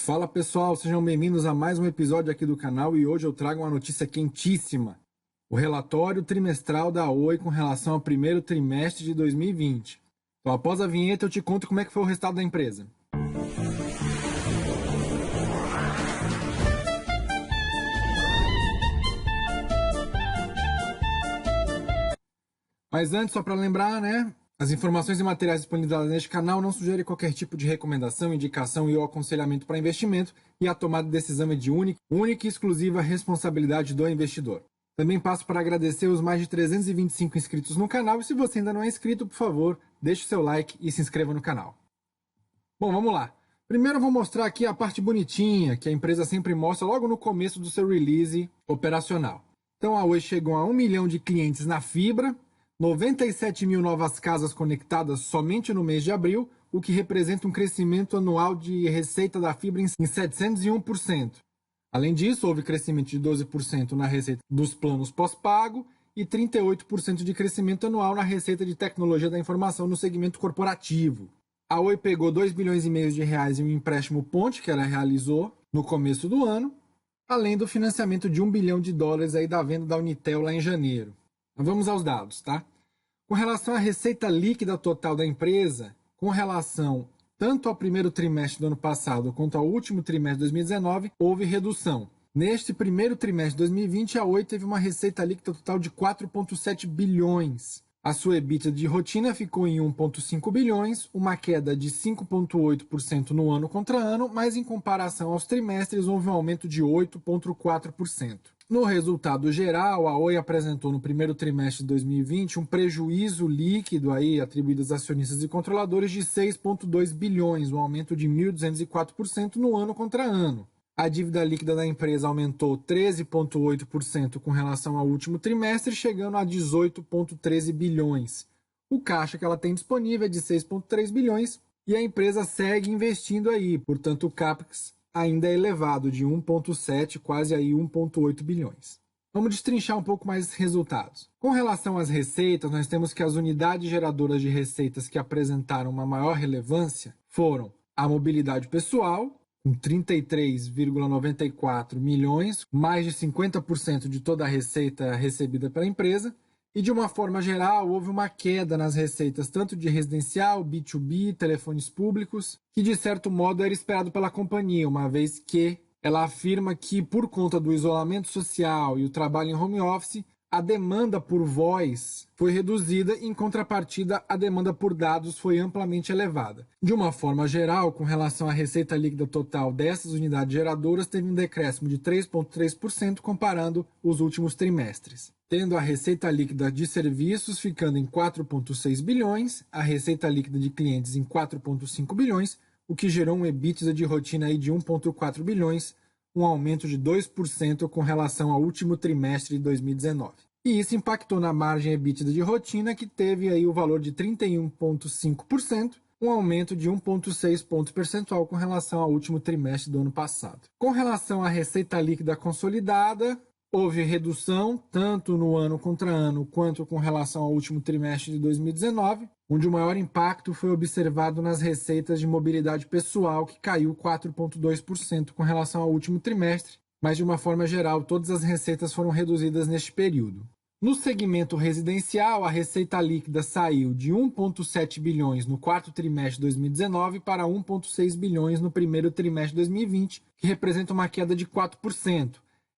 Fala pessoal, sejam bem-vindos a mais um episódio aqui do canal e hoje eu trago uma notícia quentíssima. O relatório trimestral da Oi com relação ao primeiro trimestre de 2020. Então após a vinheta eu te conto como é que foi o resultado da empresa. Mas antes, só para lembrar, né? As informações e materiais disponibilizados neste canal não sugerem qualquer tipo de recomendação, indicação e ou aconselhamento para investimento e a tomada de decisão é de única e exclusiva responsabilidade do investidor. Também passo para agradecer os mais de 325 inscritos no canal e se você ainda não é inscrito, por favor, deixe o seu like e se inscreva no canal. Bom, vamos lá. Primeiro eu vou mostrar aqui a parte bonitinha que a empresa sempre mostra logo no começo do seu release operacional. Então a Oi chegou a 1 milhão de clientes na fibra, 97 mil novas casas conectadas somente no mês de abril, o que representa um crescimento anual de receita da fibra em 701%. Além disso, houve crescimento de 12% na receita dos planos pós-pago e 38% de crescimento anual na receita de tecnologia da informação no segmento corporativo. A Oi pegou 2,5 bilhões de reais em um empréstimo ponte que ela realizou no começo do ano, além do financiamento de $1 bilhão aí da venda da Unitel lá em janeiro. Mas vamos aos dados, tá? Com relação à receita líquida total da empresa, com relação tanto ao primeiro trimestre do ano passado quanto ao último trimestre de 2019, houve redução. Neste primeiro trimestre de 2020, a Oi teve uma receita líquida total de 4,7 bilhões. A sua EBITDA de rotina ficou em 1,5 bilhões, uma queda de 5,8% no ano contra ano, mas em comparação aos trimestres houve um aumento de 8,4%. No resultado geral, a Oi apresentou no primeiro trimestre de 2020 um prejuízo líquido atribuído aos acionistas e controladores de 6,2 bilhões, um aumento de 1.204% no ano contra ano. A dívida líquida da empresa aumentou 13,8% com relação ao último trimestre, chegando a 18,13 bilhões. O caixa que ela tem disponível é de 6,3 bilhões e a empresa segue investindo portanto o CAPEX ainda é elevado, de 1,7, quase 1,8 bilhões. Vamos destrinchar um pouco mais esses resultados. Com relação às receitas, nós temos que as unidades geradoras de receitas que apresentaram uma maior relevância foram a mobilidade pessoal, com 33,94 milhões, mais de 50% de toda a receita recebida pela empresa, e de uma forma geral, houve uma queda nas receitas tanto de residencial, B2B, telefones públicos, que de certo modo era esperado pela companhia, uma vez que ela afirma que por conta do isolamento social e o trabalho em home office, a demanda por voz foi reduzida, em contrapartida, a demanda por dados foi amplamente elevada. De uma forma geral, com relação à receita líquida total dessas unidades geradoras, teve um decréscimo de 3,3% comparando os últimos trimestres, tendo a receita líquida de serviços ficando em 4,6 bilhões, a receita líquida de clientes em 4,5 bilhões, o que gerou um EBITDA de rotina de 1,4 bilhões, um aumento de 2% com relação ao último trimestre de 2019. E isso impactou na margem EBITDA de rotina, que teve o valor de 31,5%, um aumento de 1,6 pontos percentual com relação ao último trimestre do ano passado. Com relação à receita líquida consolidada, houve redução tanto no ano contra ano quanto com relação ao último trimestre de 2019, onde o maior impacto foi observado nas receitas de mobilidade pessoal, que caiu 4,2% com relação ao último trimestre, mas de uma forma geral todas as receitas foram reduzidas neste período. No segmento residencial, a receita líquida saiu de 1,7 bilhões no quarto trimestre de 2019 para 1,6 bilhões no primeiro trimestre de 2020, que representa uma queda de 4%.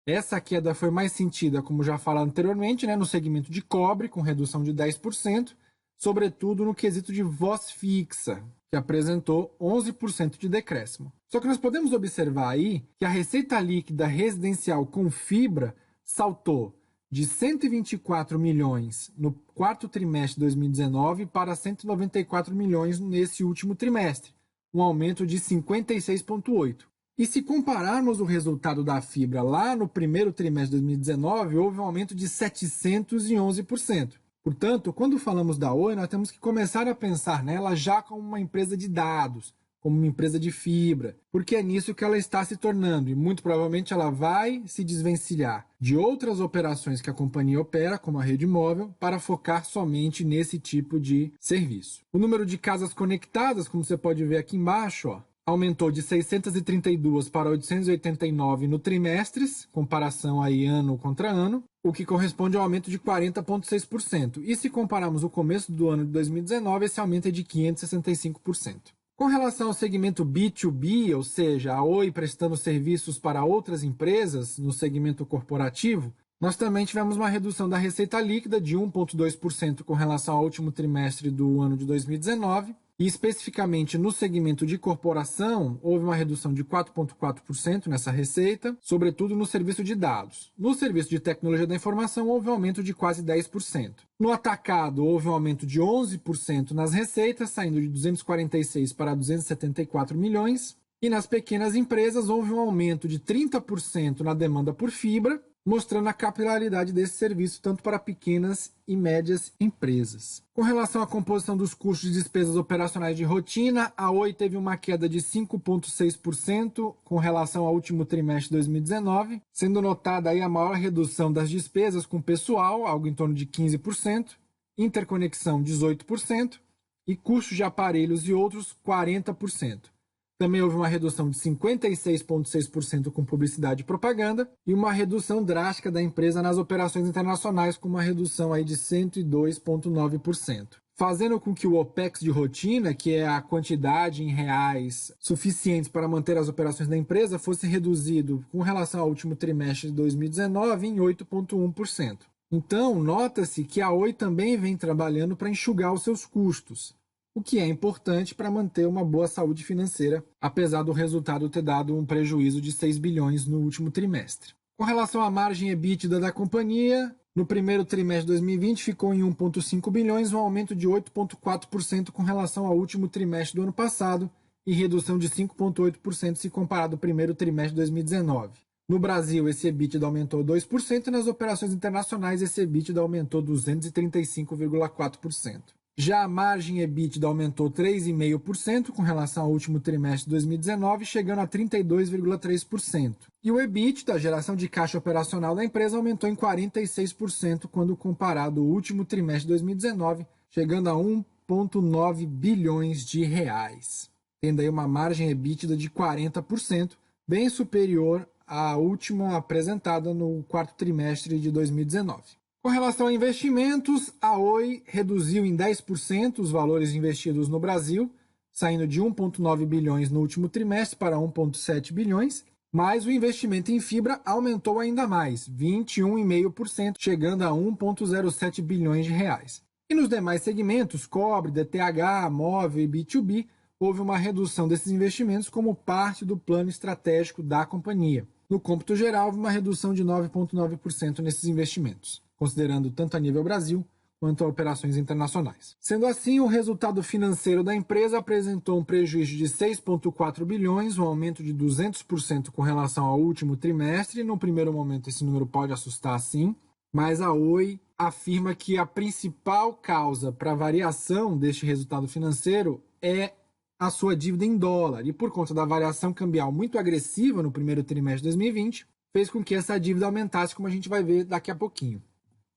Essa queda foi mais sentida, como já falado anteriormente, no segmento de cobre, com redução de 10%, sobretudo no quesito de voz fixa, que apresentou 11% de decréscimo. Só que nós podemos observar que a receita líquida residencial com fibra saltou de 124 milhões no quarto trimestre de 2019 para 194 milhões nesse último trimestre, um aumento de 56,8%. E se compararmos o resultado da fibra lá no primeiro trimestre de 2019, houve um aumento de 711%. Portanto, quando falamos da Oi, nós temos que começar a pensar nela já como uma empresa de dados, como uma empresa de fibra, porque é nisso que ela está se tornando e muito provavelmente ela vai se desvencilhar de outras operações que a companhia opera, como a rede móvel, para focar somente nesse tipo de serviço. O número de casas conectadas, como você pode ver aqui embaixo, aumentou de 632 para 889 no trimestres, comparação aí ano contra ano, o que corresponde ao aumento de 40,6%. E se compararmos o começo do ano de 2019, esse aumento é de 565%. Com relação ao segmento B2B, ou seja, a Oi prestando serviços para outras empresas no segmento corporativo, nós também tivemos uma redução da receita líquida de 1,2% com relação ao último trimestre do ano de 2019, e especificamente no segmento de corporação, houve uma redução de 4,4% nessa receita, sobretudo no serviço de dados. No serviço de tecnologia da informação, houve um aumento de quase 10%. No atacado, houve um aumento de 11% nas receitas, saindo de 246 para 274 milhões. E nas pequenas empresas, houve um aumento de 30% na demanda por fibra, mostrando a capilaridade desse serviço tanto para pequenas e médias empresas. Com relação à composição dos custos de despesas operacionais de rotina, a Oi teve uma queda de 5,6% com relação ao último trimestre de 2019, sendo notada aí a maior redução das despesas com pessoal, algo em torno de 15%, interconexão 18% e custos de aparelhos e outros 40%. Também houve uma redução de 56,6% com publicidade e propaganda e uma redução drástica da empresa nas operações internacionais, com uma redução aí de 102,9%. Fazendo com que o OPEX de rotina, que é a quantidade em reais suficientes para manter as operações da empresa, fosse reduzido com relação ao último trimestre de 2019 em 8,1%. Então, nota-se que a Oi também vem trabalhando para enxugar os seus custos, o que é importante para manter uma boa saúde financeira, apesar do resultado ter dado um prejuízo de 6 bilhões no último trimestre. Com relação à margem EBITDA da companhia, no primeiro trimestre de 2020 ficou em 1,5 bilhões, um aumento de 8,4% com relação ao último trimestre do ano passado e redução de 5,8% se comparado ao primeiro trimestre de 2019. No Brasil, esse EBITDA aumentou 2% e nas operações internacionais esse EBITDA aumentou 235,4%. Já a margem EBITDA aumentou 3,5% com relação ao último trimestre de 2019, chegando a 32,3%. E o EBITDA, a geração de caixa operacional da empresa, aumentou em 46% quando comparado ao último trimestre de 2019, chegando a 1,9 bilhões de reais. Tendo aí uma margem EBITDA de 40%, bem superior à última apresentada no quarto trimestre de 2019. Com relação a investimentos, a Oi reduziu em 10% os valores investidos no Brasil, saindo de 1,9 bilhões no último trimestre para 1,7 bilhões, mas o investimento em fibra aumentou ainda mais, 21,5%, chegando a 1,07 bilhões de reais. E nos demais segmentos, cobre, DTH, móvel e B2B, houve uma redução desses investimentos como parte do plano estratégico da companhia. No cômputo geral, houve uma redução de 9,9% nesses investimentos, considerando tanto a nível Brasil quanto a operações internacionais. Sendo assim, o resultado financeiro da empresa apresentou um prejuízo de 6,4 bilhões, um aumento de 200% com relação ao último trimestre. No primeiro momento, esse número pode assustar sim, mas a Oi afirma que a principal causa para a variação deste resultado financeiro é a sua dívida em dólar, e por conta da variação cambial muito agressiva no primeiro trimestre de 2020, fez com que essa dívida aumentasse, como a gente vai ver daqui a pouquinho.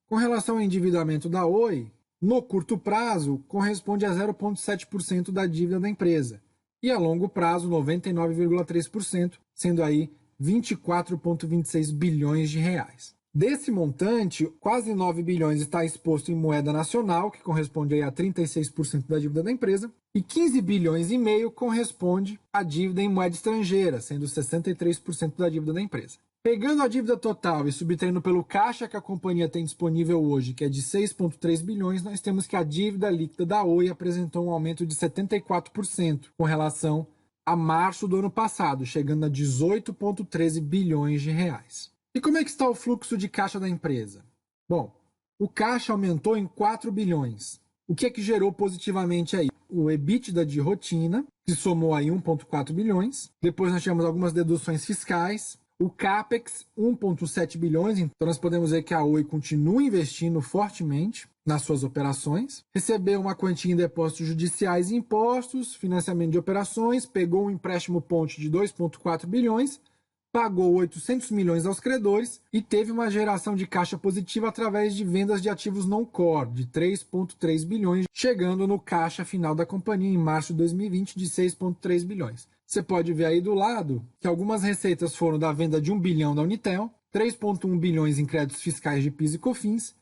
Com relação ao endividamento da Oi, no curto prazo, corresponde a 0,7% da dívida da empresa, e a longo prazo, 99,3%, sendo aí 24,26 bilhões de reais. Desse montante, quase 9 bilhões está exposto em moeda nacional, que corresponde a 36% da dívida da empresa, e 15 bilhões e meio corresponde à dívida em moeda estrangeira, sendo 63% da dívida da empresa. Pegando a dívida total e subtraindo pelo caixa que a companhia tem disponível hoje, que é de 6,3 bilhões, nós temos que a dívida líquida da Oi apresentou um aumento de 74% com relação a março do ano passado, chegando a 18,13 bilhões de reais. E como é que está o fluxo de caixa da empresa? Bom, o caixa aumentou em 4 bilhões. O que é que gerou positivamente aí? O EBITDA de rotina, que somou aí 1,4 bilhões. Depois nós tivemos algumas deduções fiscais. O CAPEX, 1,7 bilhões. Então nós podemos ver que a Oi continua investindo fortemente nas suas operações. Recebeu uma quantia em depósitos judiciais e impostos, financiamento de operações, pegou um empréstimo ponte de 2,4 bilhões, pagou 800 milhões aos credores e teve uma geração de caixa positiva através de vendas de ativos não-core de 3,3 bilhões, chegando no caixa final da companhia em março de 2020 de 6,3 bilhões. Você pode ver aí do lado que algumas receitas foram da venda de 1 bilhão da Unitel, 3,1 bilhões em créditos fiscais de PIS e COFINS,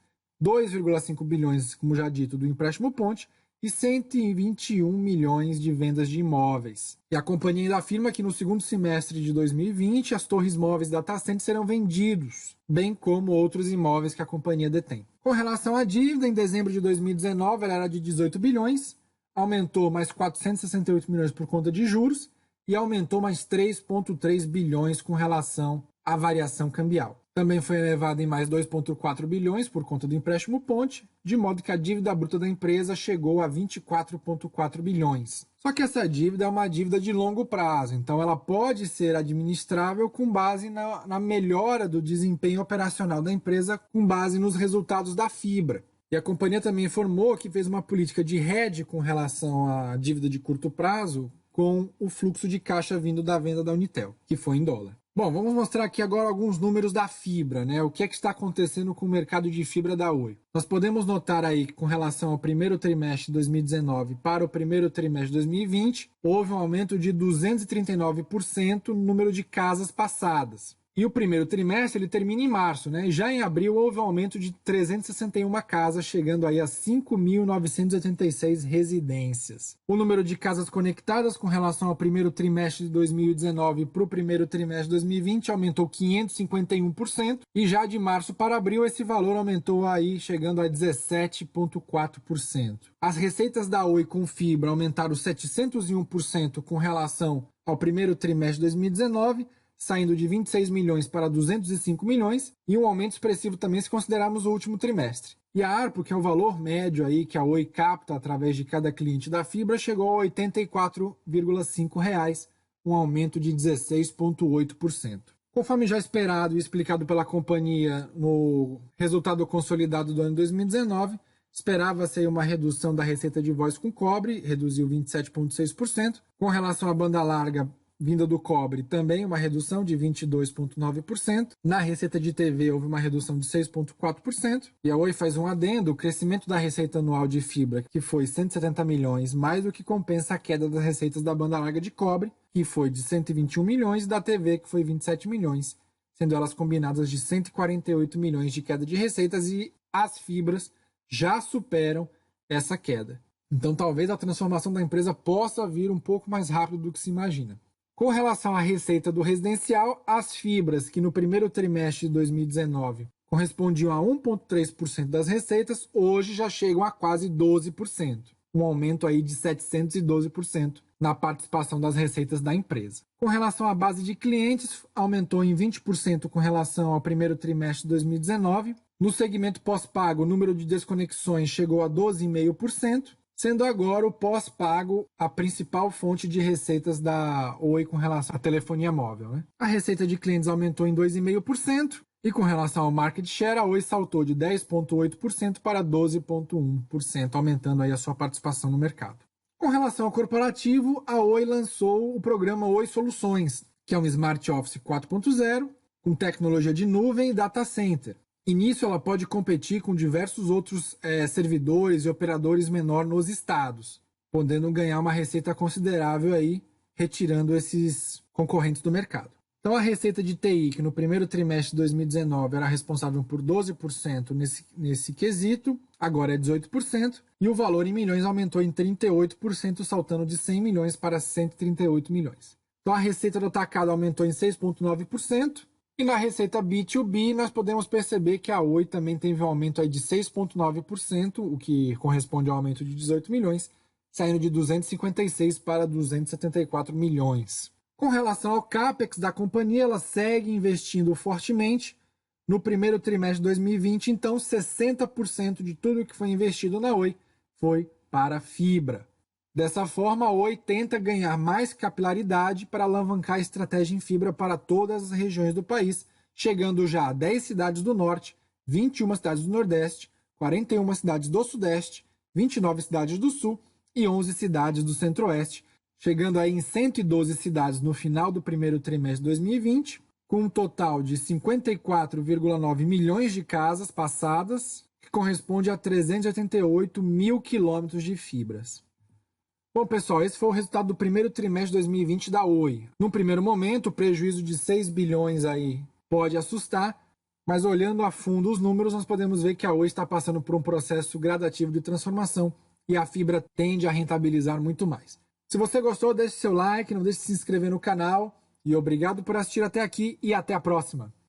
2,5 bilhões, como já dito, do empréstimo ponte e 121 milhões de vendas de imóveis. E a companhia ainda afirma que no segundo semestre de 2020 as torres móveis da Datacenter serão vendidos, bem como outros imóveis que a companhia detém. Com relação à dívida, em dezembro de 2019 ela era de 18 bilhões, aumentou mais 468 milhões por conta de juros e aumentou mais 3,3 bilhões com relação à variação cambial. Também foi elevada em mais 2,4 bilhões por conta do empréstimo ponte, de modo que a dívida bruta da empresa chegou a 24,4 bilhões. Só que essa dívida é uma dívida de longo prazo, então ela pode ser administrável com base na melhora do desempenho operacional da empresa, com base nos resultados da fibra. E a companhia também informou que fez uma política de hedge com relação à dívida de curto prazo, com o fluxo de caixa vindo da venda da Unitel, que foi em dólar. Bom, vamos mostrar aqui agora alguns números da fibra, né? O que é que está acontecendo com o mercado de fibra da Oi? Nós podemos notar aí que com relação ao primeiro trimestre de 2019 para o primeiro trimestre de 2020, houve um aumento de 239% no número de casas passadas. E o primeiro trimestre ele termina em março, né? E já em abril houve um aumento de 361 casas, chegando aí a 5.986 residências. O número de casas conectadas com relação ao primeiro trimestre de 2019 para o primeiro trimestre de 2020 aumentou 551%, e já de março para abril esse valor aumentou aí, chegando a 17,4%. As receitas da Oi com fibra aumentaram 701% com relação ao primeiro trimestre de 2019, saindo de 26 milhões para 205 milhões, e um aumento expressivo também se considerarmos o último trimestre. E a ARPU, que é o valor médio aí que a Oi capta através de cada cliente da fibra, chegou a R$ 84,5, um aumento de 16,8%. Conforme já esperado e explicado pela companhia no resultado consolidado do ano 2019, esperava-se aí uma redução da receita de voz com cobre, reduziu 27,6%. Com relação à banda larga vinda do cobre, também uma redução de 22,9%. Na receita de TV houve uma redução de 6,4%. E a Oi faz um adendo: o crescimento da receita anual de fibra, que foi 170 milhões, mais do que compensa a queda das receitas da banda larga de cobre, que foi de 121 milhões, e da TV, que foi 27 milhões, sendo elas combinadas de 148 milhões de queda de receitas, e as fibras já superam essa queda. Então talvez a transformação da empresa possa vir um pouco mais rápido do que se imagina. Com relação à receita do residencial, as fibras, que no primeiro trimestre de 2019 correspondiam a 1,3% das receitas, hoje já chegam a quase 12%, um aumento aí de 712% na participação das receitas da empresa. Com relação à base de clientes, aumentou em 20% com relação ao primeiro trimestre de 2019. No segmento pós-pago, o número de desconexões chegou a 12,5%, sendo agora o pós-pago a principal fonte de receitas da Oi com relação à telefonia móvel, né? A receita de clientes aumentou em 2,5%, e com relação ao market share, a Oi saltou de 10,8% para 12,1%, aumentando aí a sua participação no mercado. Com relação ao corporativo, a Oi lançou o programa Oi Soluções, que é um Smart Office 4.0, com tecnologia de nuvem e data center. E nisso ela pode competir com diversos outros servidores e operadores menor nos estados, podendo ganhar uma receita considerável aí, retirando esses concorrentes do mercado. Então a receita de TI, que no primeiro trimestre de 2019 era responsável por 12% nesse quesito, agora é 18%, e o valor em milhões aumentou em 38%, saltando de 100 milhões para 138 milhões. Então a receita do atacado aumentou em 6,9%, e na receita B2B, nós podemos perceber que a Oi também teve um aumento aí de 6,9%, o que corresponde ao aumento de 18 milhões, saindo de 256 para 274 milhões. Com relação ao CAPEX da companhia, ela segue investindo fortemente. No primeiro trimestre de 2020, então, 60% de tudo que foi investido na Oi foi para fibra. Dessa forma, a Oi tenta ganhar mais capilaridade para alavancar a estratégia em fibra para todas as regiões do país, chegando já a 10 cidades do Norte, 21 cidades do Nordeste, 41 cidades do Sudeste, 29 cidades do Sul e 11 cidades do Centro-Oeste, chegando aí em 112 cidades no final do primeiro trimestre de 2020, com um total de 54,9 milhões de casas passadas, que corresponde a 388 mil quilômetros de fibras. Bom, pessoal, esse foi o resultado do primeiro trimestre de 2020 da Oi. Num primeiro momento, o prejuízo de 6 bilhões aí pode assustar, mas olhando a fundo os números, nós podemos ver que a Oi está passando por um processo gradativo de transformação e a fibra tende a rentabilizar muito mais. Se você gostou, deixe seu like, não deixe de se inscrever no canal e obrigado por assistir até aqui e até a próxima.